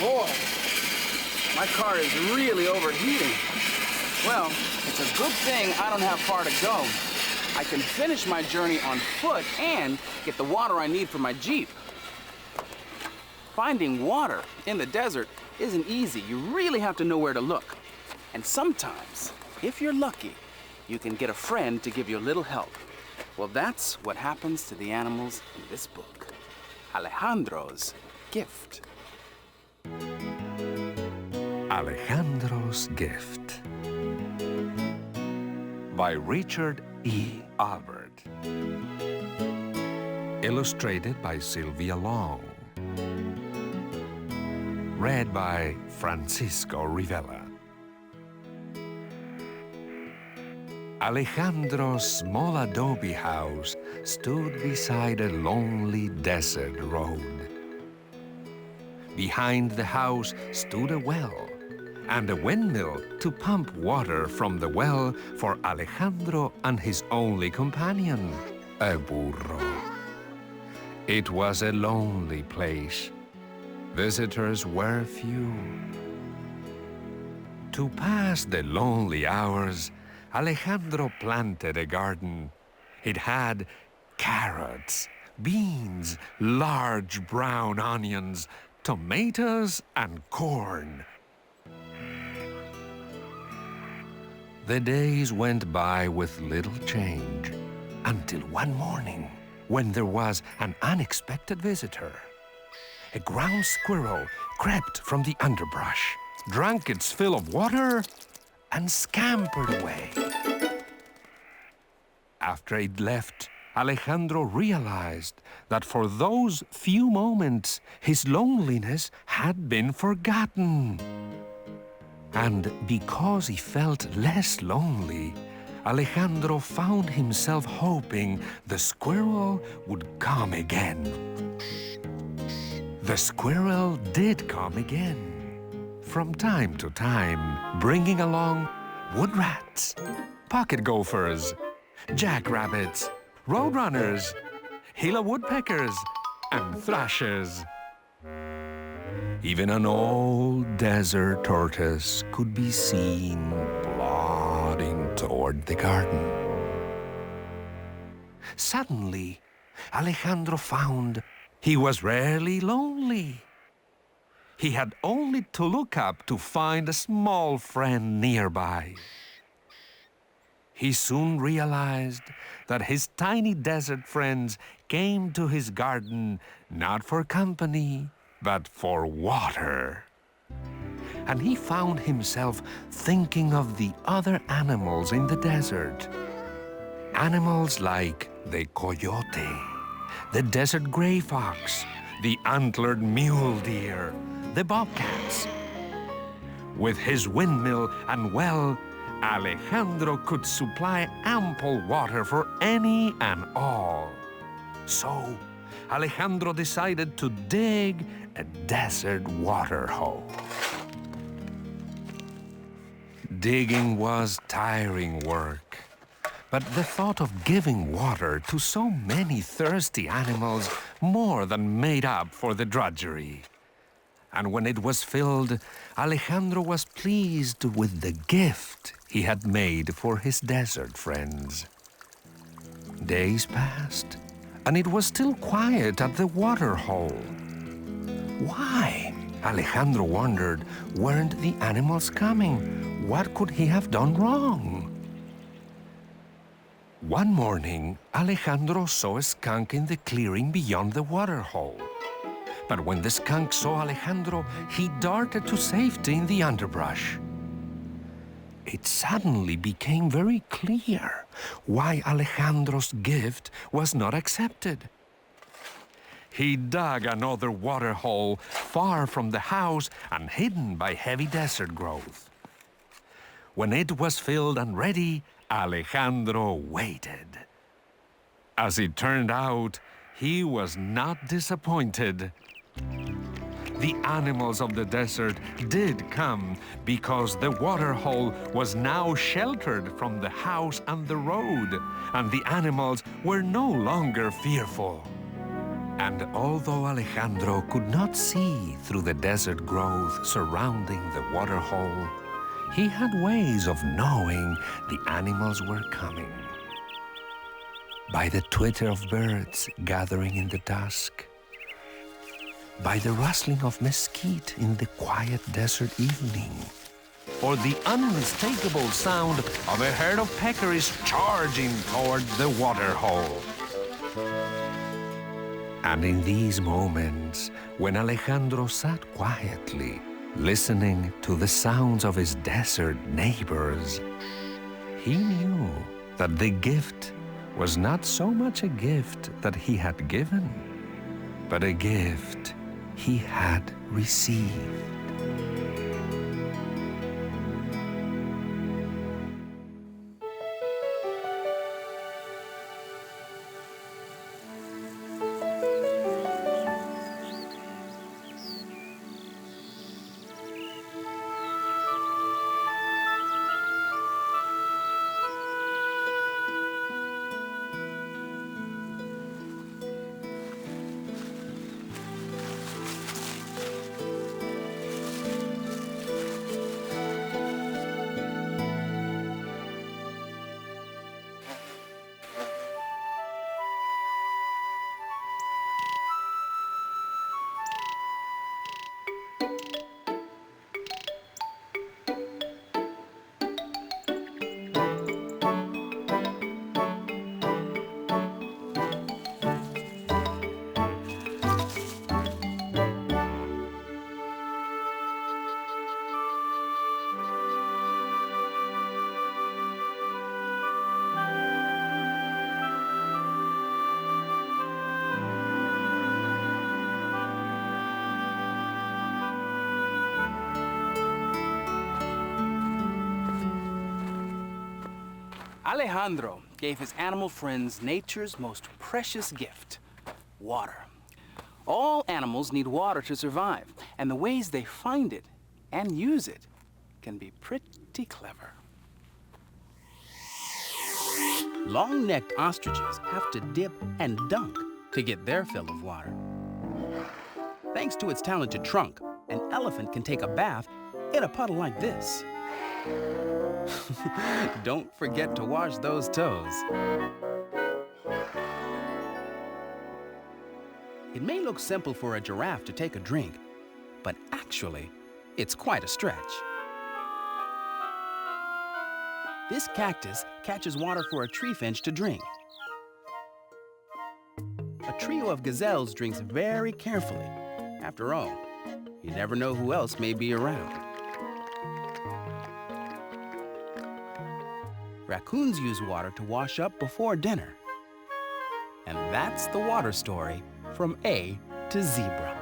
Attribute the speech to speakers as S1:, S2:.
S1: boy. My car is really overheating. Well, it's a good thing I don't have far to go. I can finish my journey on foot and get the water I need for my Jeep. Finding water in the desert isn't easy. You really have to know where to look. And sometimes, if you're lucky, you can get a friend to give you a little help. Well, that's what happens to the animals in this book. Alejandro's Gift.
S2: Alejandro's Gift by Richard E. Albert. Illustrated by Sylvia Long. Read by Francisco Rivera. Alejandro's small adobe house stood beside a lonely desert road. Behind the house stood a well and a windmill to pump water from the well for Alejandro and his only companion, a burro. It was a lonely place. Visitors were few. To pass the lonely hours, Alejandro planted a garden. It had carrots, beans, large brown onions, tomatoes, and corn. The days went by with little change, until one morning, when there was an unexpected visitor. A ground squirrel crept from the underbrush, drank its fill of water, and scampered away. After it left, Alejandro realized that for those few moments, his loneliness had been forgotten. And because he felt less lonely, Alejandro found himself hoping the squirrel would come again. The squirrel did come again, from time to time, bringing along wood rats, pocket gophers, jackrabbits, roadrunners, Gila woodpeckers, and thrushes. Even an old desert tortoise could be seen plodding toward the garden. Suddenly, Alejandro found he was rarely lonely. He had only to look up to find a small friend nearby. He soon realized that his tiny desert friends came to his garden not for company, but for water. And he found himself thinking of the other animals in the desert. Animals like the coyote, the desert gray fox, the antlered mule deer, the bobcats. With his windmill and well, Alejandro could supply ample water for any and all. So, Alejandro decided to dig a desert water hole. Digging was tiring work, but the thought of giving water to so many thirsty animals more than made up for the drudgery. And when it was filled, Alejandro was pleased with the gift he had made for his desert friends. Days passed, and it was still quiet at the water hole. Why? Alejandro wondered, weren't the animals coming? What could he have done wrong? One morning, Alejandro saw a skunk in the clearing beyond the water hole. But when the skunk saw Alejandro, he darted to safety in the underbrush. It suddenly became very clear why Alejandro's gift was not accepted. He dug another water hole far from the house and hidden by heavy desert growth. When it was filled and ready, Alejandro waited. As it turned out, he was not disappointed. The animals of the desert did come because the water hole was now sheltered from the house and the road, and the animals were no longer fearful. And although Alejandro could not see through the desert growth surrounding the waterhole, he had ways of knowing the animals were coming. By the twitter of birds gathering in the dusk, by the rustling of mesquite in the quiet desert evening, or the unmistakable sound of a herd of peccaries charging toward the waterhole. And in these moments, when Alejandro sat quietly, listening to the sounds of his desert neighbors, he knew that the gift was not so much a gift that he had given, but a gift he had received.
S1: Alejandro gave his animal friends nature's most precious gift, water. All animals need water to survive, and the ways they find it and use it can be pretty clever. Long-necked ostriches have to dip and dunk to get their fill of water. Thanks to its talented trunk, an elephant can take a bath in a puddle like this. Don't forget to wash those toes. It may look simple for a giraffe to take a drink, but actually, it's quite a stretch. This cactus catches water for a tree finch to drink. A trio of gazelles drinks very carefully. After all, you never know who else may be around. Raccoons use water to wash up before dinner. And that's the water story from A to Zebra.